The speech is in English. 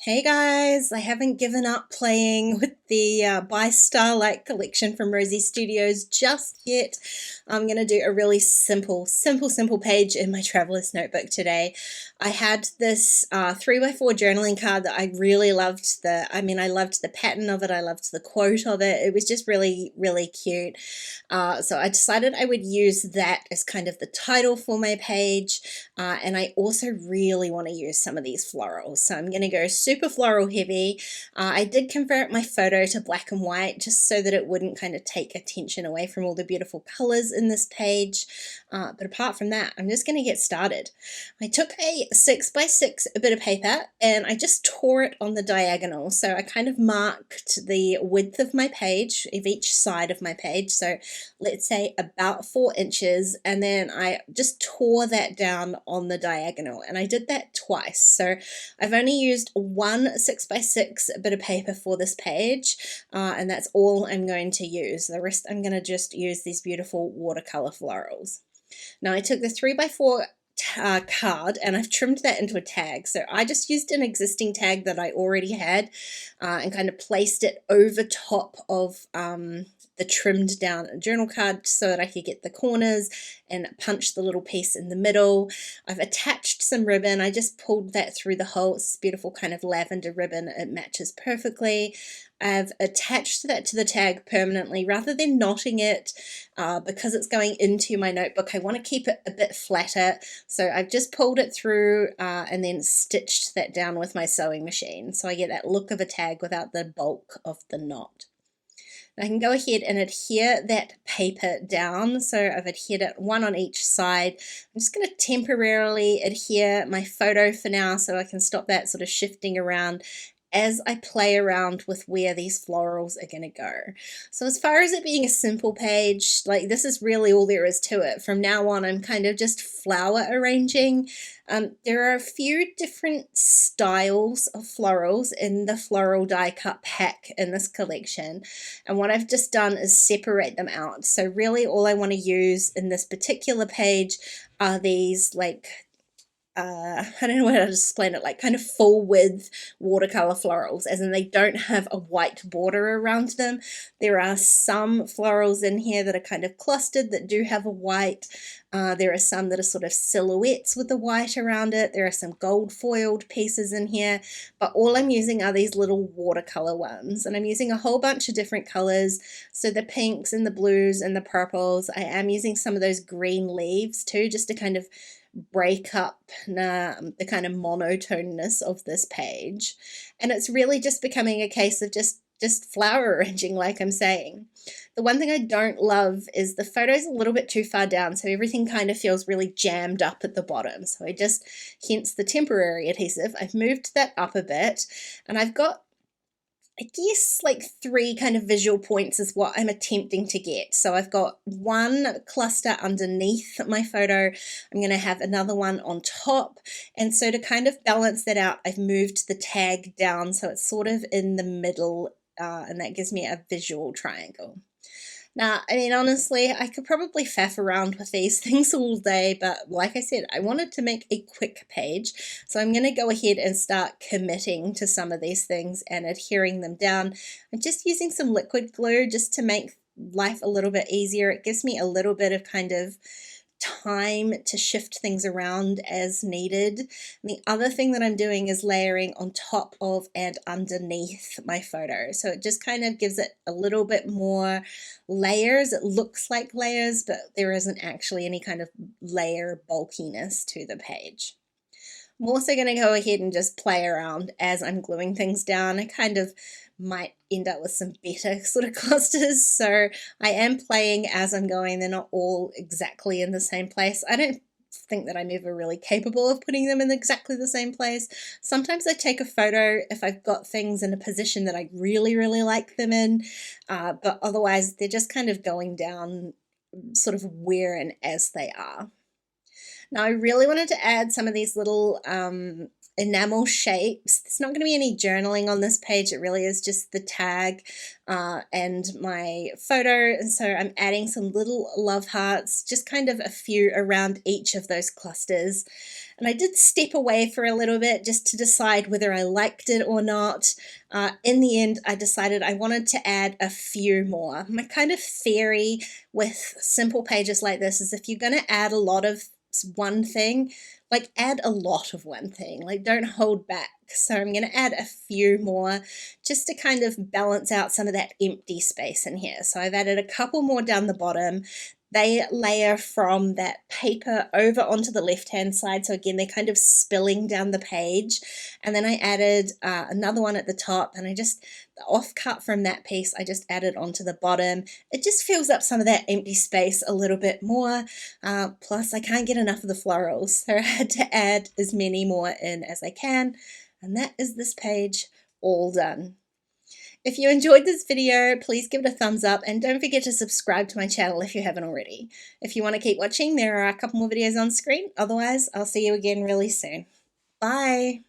Hey guys, I haven't given up playing with the BY STARLIGHT collection from Rosie Studios just yet. I'm going to do a really simple page in my traveler's notebook today. I had this 3x4 journaling card that I really loved. I loved the pattern of it. I loved the quote of it. It was just really cute. So I decided I would use that as kind of the title for my page. And I also really want to use some of these florals. So I'm going to go super floral heavy. I did convert my photo to black and white just so that it wouldn't kind of take attention away from all the beautiful colors in this page. But apart from that, I'm just going to get started. I took a 6x6 bit of paper and I just tore it on the diagonal. So I kind of marked the width of my page, of each side of my page. So let's say about 4 inches, and then I just tore that down on the diagonal, and I did that twice. So I've only used one 6x6 bit of paper for this page, and that's all I'm going to use. The rest I'm going to just use these beautiful watercolor florals. Now I took the 3x4 card and I've trimmed that into a tag. So I just used an existing tag that I already had and kind of placed it over top of the trimmed down journal card so that I could get the corners and punch the little piece in the middle. I've attached some ribbon. I just pulled that through the hole. It's beautiful kind of lavender ribbon. It matches perfectly. I've attached that to the tag permanently rather than knotting it because it's going into my notebook. I want to keep it a bit flatter, so I've just pulled it through and then stitched that down with my sewing machine so I get that look of a tag without the bulk of the knot. I can go ahead and adhere that paper down. So I've adhered it one on each side. I'm just going to temporarily adhere my photo for now so I can stop that sort of shifting around as I play around with where these florals are going to go. So as far as it being a simple page, like this is really all there is to it. From now on, I'm kind of just flower arranging. There are a few different styles of florals in the floral die cut pack in this collection, and what I've just done is separate them out. So really all I want to use in this particular page are these like I don't know how to explain it, like kind of full width watercolor florals, as in they don't have a white border around them. There are some florals in here that are kind of clustered that do have a white. There are some that are sort of silhouettes with the white around it. There are some gold foiled pieces in here, but all I'm using are these little watercolor ones, and I'm using a whole bunch of different colors. So the pinks and the blues and the purples. I am using some of those green leaves too, just to kind of break up the kind of monotoneness of this page. And it's really just becoming a case of just flower arranging, like I'm saying. The one thing I don't love is the photo's a little bit too far down, so everything kind of feels really jammed up at the bottom. So hence the temporary adhesive, I've moved that up a bit, and I've got, I guess, like 3 kind of visual points is what I'm attempting to get. So I've got one cluster underneath my photo. I'm going to have another one on top. And so to kind of balance that out, I've moved the tag down so it's sort of in the middle, and that gives me a visual triangle. Now, I mean, honestly, I could probably faff around with these things all day, but like I said, I wanted to make a quick page, so I'm going to go ahead and start committing to some of these things and adhering them down. I'm just using some liquid glue just to make life a little bit easier. It gives me a little bit of kind of time to shift things around as needed. And the other thing that I'm doing is layering on top of and underneath my photo. So it just kind of gives it a little bit more layers. It looks like layers, but there isn't actually any kind of layer bulkiness to the page. I'm also going to go ahead and just play around as I'm gluing things down. I kind of might end up with some better sort of clusters, so I am playing as I'm going. They're not all exactly in the same place. I don't think that I'm ever really capable of putting them in exactly the same place. Sometimes I take a photo if I've got things in a position that I really like them in, but otherwise they're just kind of going down sort of where and as they are. Now I really wanted to add some of these little enamel shapes. There's not going to be any journaling on this page. It really is just the tag and my photo. And so I'm adding some little love hearts, just kind of a few around each of those clusters. And I did step away for a little bit just to decide whether I liked it or not. In the end, I decided I wanted to add a few more. My kind of theory with simple pages like this is if you're going to add a lot of one thing, like add a lot of one thing, like don't hold back. So I'm going to add a few more just to kind of balance out some of that empty space in here. So I've added a couple more down the bottom. They layer from that paper over onto the left-hand side. So again, they're kind of spilling down the page. And then I added another one at the top, and the offcut from that piece, I just added onto the bottom. It just fills up some of that empty space a little bit more. Plus, I can't get enough of the florals, so I had to add as many more in as I can. And that is this page all done. If you enjoyed this video, please give it a thumbs up and don't forget to subscribe to my channel if you haven't already. If you want to keep watching, there are a couple more videos on screen. Otherwise, I'll see you again really soon. Bye!